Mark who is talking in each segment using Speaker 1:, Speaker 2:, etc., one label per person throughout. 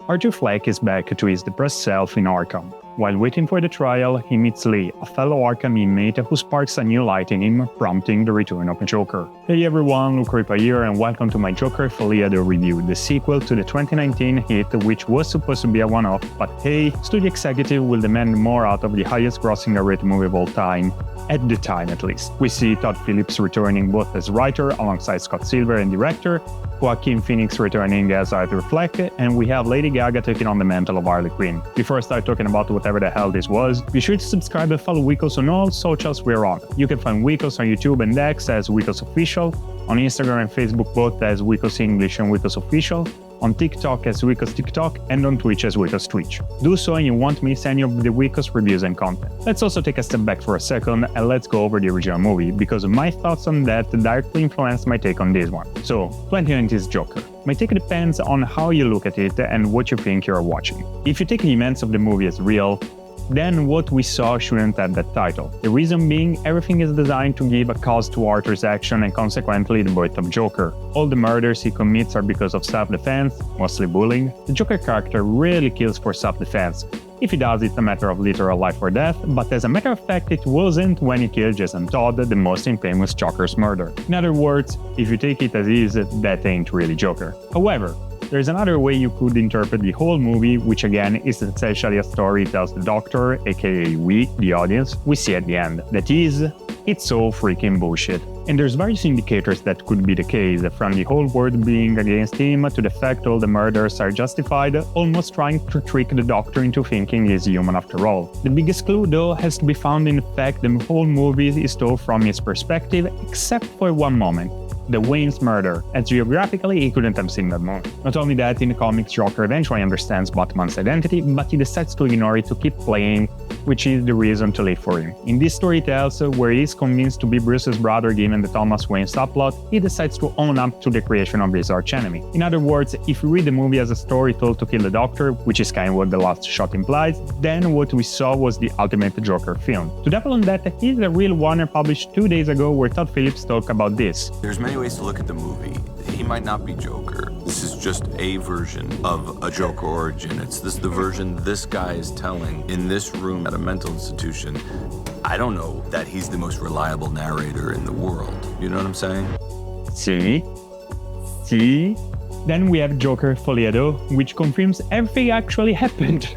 Speaker 1: Arthur Fleck is back to his depressed self in Arkham. While waiting for the trial, he meets Lee, a fellow Arkham inmate who sparks a new light in him, prompting the return of Joker. Hey everyone, Luke Ripa here and welcome to my Joker Folie à Deux review, the sequel to the 2019 hit which was supposed to be a one-off, but hey, studio executive will demand more out of the highest grossing R-rated movie of all time. At the time at least. We see Todd Phillips returning both as writer alongside Scott Silver and director, Joaquin Phoenix returning as Arthur Fleck, and we have Lady Gaga taking on the mantle of Harley Quinn. Before I start talking about whatever the hell this was, be sure to subscribe and follow Weekos on all socials we're on. You can find Weekos on YouTube and X as Weekos Official, on Instagram and Facebook both as Weekos English and Weekos Official, on TikTok as Weekos TikTok, and on Twitch as Weekos Twitch. Do so and you won't miss any of the Weekos reviews and content. Let's also take a step back for a second and let's go over the original movie, because my thoughts on that directly influenced my take on this one. So, 2019's Joker. My take depends on how you look at it and what you think you're watching. If you take the events of the movie as real, then what we saw shouldn't have that title. The reason being, everything is designed to give a cause to Arthur's action and consequently the birth of Joker. All the murders he commits are because of self-defense, mostly bullying. The Joker character rarely kills for self-defense. If he does, it's a matter of literal life or death, but as a matter of fact it wasn't when he killed Jason Todd, the most infamous Joker's murder. In other words, if you take it as is, that ain't really Joker. However, there's another way you could interpret the whole movie, which again is essentially a story tells the Doctor, aka we, the audience, we see at the end. That is, it's all freaking bullshit. And there's various indicators that could be the case, from the whole world being against him to the fact all the murders are justified, almost trying to trick the Doctor into thinking he's human after all. The biggest clue though has to be found in the fact the whole movie is told from his perspective, except for one moment. The Wayne's murder, as geographically he couldn't have seen that moment. Not only that, in the comics Joker eventually understands Batman's identity, but he decides to ignore it to keep playing, which is the reason to live for him. In this story tells where he is convinced to be Bruce's brother given the Thomas Wayne subplot, he decides to own up to the creation of his archenemy. In other words, if you read the movie as a story told to kill the Doctor, which is kind of what the last shot implies, then what we saw was the ultimate Joker film. To double on that, here's a real Warner published 2 days ago where Todd Phillips talked about this.
Speaker 2: There's many ways to look at the movie. He might not be Joker. This is just a version of a Joker origin. It's the version this guy is telling in this room at a mental institution. I don't know that he's the most reliable narrator in the world. You know what I'm saying?
Speaker 1: See? Then we have Joker Folie à Deux, which confirms everything actually happened.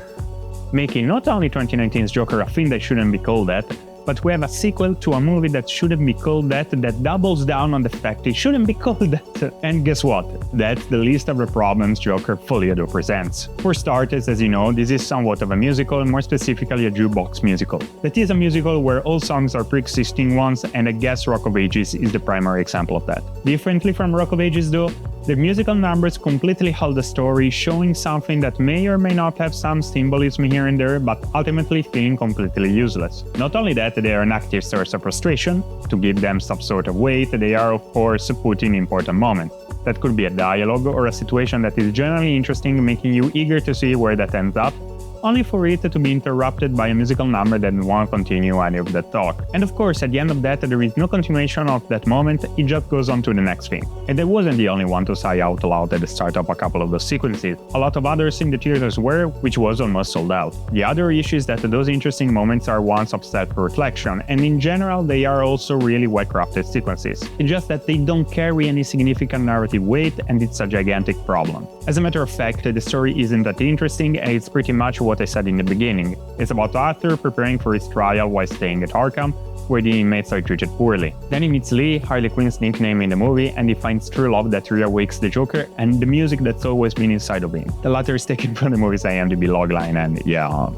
Speaker 1: Making not only 2019's Joker a thing that shouldn't be called that, but we have a sequel to a movie that shouldn't be called that doubles down on the fact it shouldn't be called that. And guess what? That's the list of the problems Joker Folie à Deux presents. For starters, as you know, this is somewhat of a musical, and more specifically a jukebox musical. That is a musical where all songs are pre-existing ones, and I guess Rock of Ages is the primary example of that. Differently from Rock of Ages though, the musical numbers completely hold the story, showing something that may or may not have some symbolism here and there, but ultimately feeling completely useless. Not only that, they are an active source of frustration. To give them some sort of weight, they are of course put in important moments. That could be a dialogue or a situation that is generally interesting, making you eager to see where that ends up, only for it to be interrupted by a musical number that won't continue any of that talk. And of course, at the end of that, there is no continuation of that moment, it just goes on to the next thing. And I wasn't the only one to sigh out loud at the start of a couple of those sequences. A lot of others in the theaters were, which was almost sold out. The other issue is that those interesting moments are ones of self-reflection, and in general, they are also really well-crafted sequences. It's just that they don't carry any significant narrative weight, and it's a gigantic problem. As a matter of fact, the story isn't that interesting, and it's pretty much what I said in the beginning. It's about Arthur preparing for his trial while staying at Arkham, where the inmates are treated poorly. Then he meets Lee, Harley Quinn's nickname in the movie, and he finds true love that reawakes the Joker and the music that's always been inside of him. The latter is taken from the movie's IMDb logline, and yeah.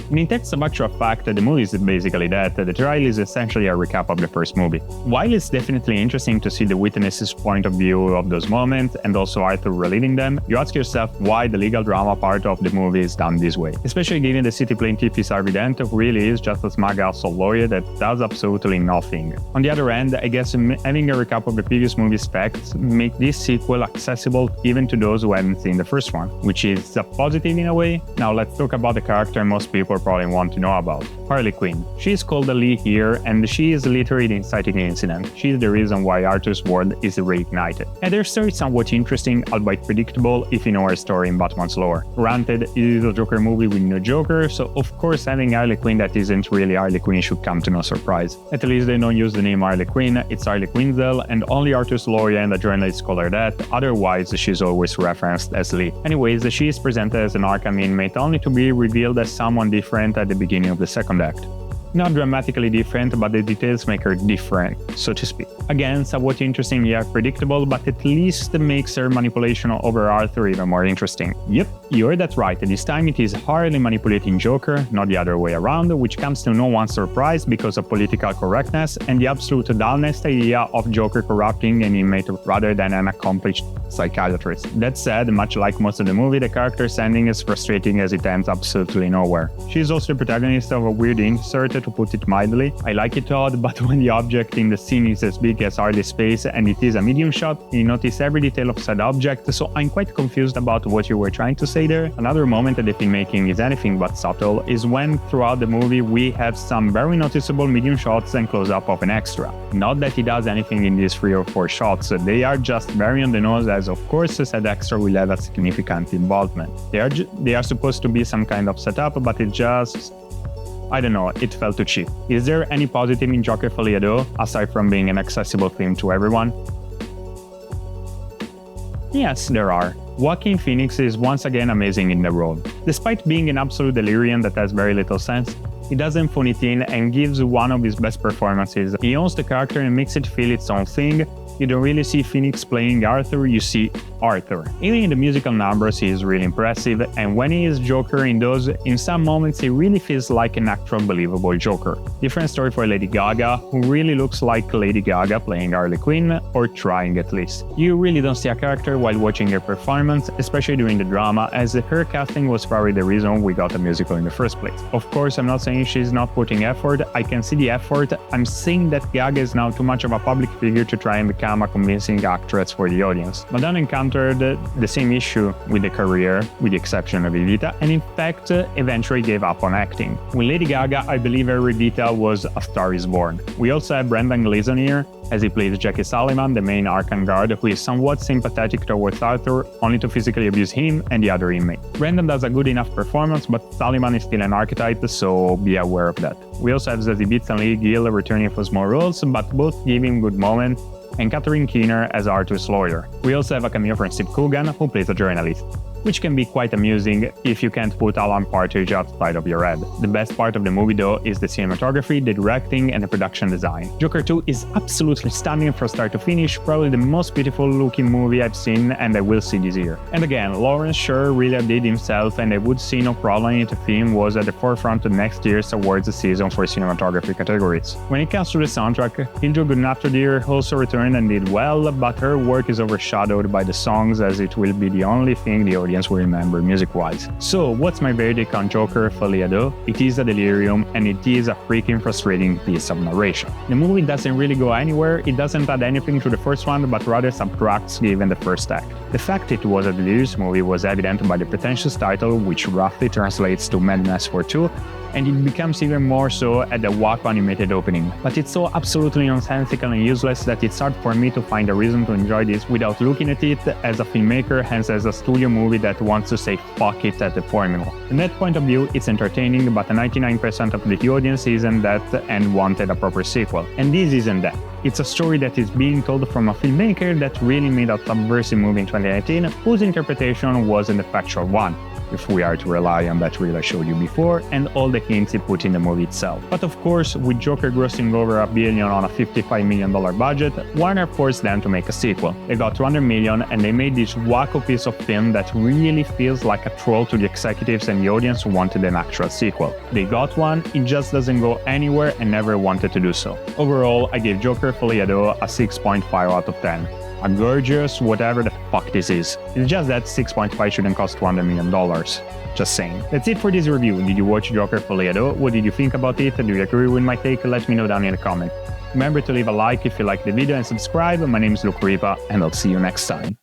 Speaker 1: And in terms of actual fact, the movie is basically that. The trial is essentially a recap of the first movie. While it's definitely interesting to see the witnesses' point of view of those moments and also Arthur reliving them, you ask yourself why the legal drama part of the movie is done this way. Especially given the city plaintiff is Harvey Dent, who really is just a smug asshole lawyer that does absolutely nothing. On the other hand, I guess having a recap of the previous movie's facts make this sequel accessible even to those who haven't seen the first one, which is a positive in a way. Now let's talk about the character most people probably want to know about. Harley Quinn. She is called the lead here, and she is literally the inciting incident. She is the reason why Arthur's world is reignited. And their story is somewhat interesting, albeit predictable if you know her story in Batman's lore. Granted, it is a Joker movie with no Joker, so of course having Harley Quinn that isn't really Harley Quinn should come to no surprise. At least they don't use the name Harley Quinn, it's Harley Quinzel, and only Arthur's lawyer and the journalists call her that, otherwise she's always referenced as Lee. Anyways, she is presented as an Arkham inmate only to be revealed as someone different at the beginning of the second act. Not dramatically different, but the details make her different, so to speak. Again, somewhat interesting yet predictable, but at least makes her manipulation over Arthur even more interesting. Yep, you heard that right, this time it is Harley manipulating Joker, not the other way around, which comes to no one's surprise because of political correctness and the absolute dullness idea of Joker corrupting an inmate rather than an accomplished psychiatrist. That said, much like most of the movie, the character's ending is frustrating as it ends absolutely nowhere. She is also the protagonist of a weird insert, to put it mildly. I like it odd, but when the object in the scene is as big as Harley's face and it is a medium shot, you notice every detail of said object, so I'm quite confused about what you were trying to say there. Another moment that the filmmaking is anything but subtle is when throughout the movie we have some very noticeable medium shots and close-up of an extra. Not that he does anything in these 3 or 4 shots, they are just very on the nose, as of course said extra will have a significant involvement. They are supposed to be some kind of setup, but it just... I don't know, it felt too cheap. Is there any positive in Joker Folie à Deux, aside from being an accessible film to everyone? Yes, there are. Joaquin Phoenix is once again amazing in the role. Despite being an absolute delirium that has very little sense, he doesn't phone it in and gives one of his best performances. He owns the character and makes it feel its own thing. You don't really see Phoenix playing Arthur, you see Arthur. Even in the musical numbers, he is really impressive, and when he is Joker in those, in some moments he really feels like an actual believable Joker. Different story for Lady Gaga, who really looks like Lady Gaga playing Harley Quinn, or trying at least. You really don't see a character while watching her performance, especially during the drama, as her casting was probably the reason we got a musical in the first place. Of course, I'm not saying she's not putting effort, I can see the effort, I'm saying that Gaga is now too much of a public figure to try and become a convincing actress for the audience. Madonna encountered the same issue with the career, with the exception of Evita, and in fact eventually gave up on acting. With Lady Gaga, I believe her Evita was A Star Is Born. We also have Brendan Gleeson here, as he plays Jackie Sullivan, the main Arkham guard, who is somewhat sympathetic towards Arthur, only to physically abuse him and the other inmate. Brendan does a good enough performance, but Sullivan is still an archetype, so be aware of that. We also have Zazie Beetz and Lee Gill returning for small roles, but both give him good moments, and Catherine Keener as Arthur's lawyer. We also have a cameo from Steve Coogan, who plays a journalist, which can be quite amusing if you can't put Alan Partridge outside of your head. The best part of the movie though is the cinematography, the directing, and the production design. Joker 2 is absolutely stunning from start to finish, probably the most beautiful looking movie I've seen and I will see this year. And again, Lawrence Sher really outdid himself, and I would see no problem if the film was at the forefront of next year's awards season for cinematography categories. When it comes to the soundtrack, Hildur Guðnadóttir also returned and did well, but her work is overshadowed by the songs, as it will be the only thing the audience will remember music-wise. So, what's my verdict on Joker Folie à Deux? It is a delirium, and it is a freaking frustrating piece of narration. The movie doesn't really go anywhere, it doesn't add anything to the first one, but rather subtracts given the first act. The fact it was a delirious movie was evident by the pretentious title, which roughly translates to Madness for Two, and it becomes even more so at the WAP animated opening. But it's so absolutely nonsensical and useless that it's hard for me to find a reason to enjoy this without looking at it as a filmmaker, hence as a studio movie that wants to say fuck it at the formula. From that point of view, it's entertaining, but 99% of the audience isn't that and wanted a proper sequel. And this isn't that. It's a story that is being told from a filmmaker that really made a subversive movie in 2019, whose interpretation wasn't the factual one, if we are to rely on that reel I showed you before, and all the hints he put in the movie itself. But of course, with Joker grossing over $1 billion on a $55 million budget, Warner forced them to make a sequel. They got $200 million, and they made this wacko piece of film that really feels like a troll to the executives and the audience who wanted an actual sequel. They got one, it just doesn't go anywhere and never wanted to do so. Overall, I gave Joker Folie à Deux a 6.5 out of 10. A gorgeous whatever the fuck this is. It's just that 6.5 shouldn't cost $200 million. Just saying. That's it for this review. Did you watch Joker Folie à Deux? What did you think about it? Do you agree with my take? Let me know down in the comment. Remember to leave a like if you liked the video and subscribe. My name is Luke Ripa, and I'll see you next time.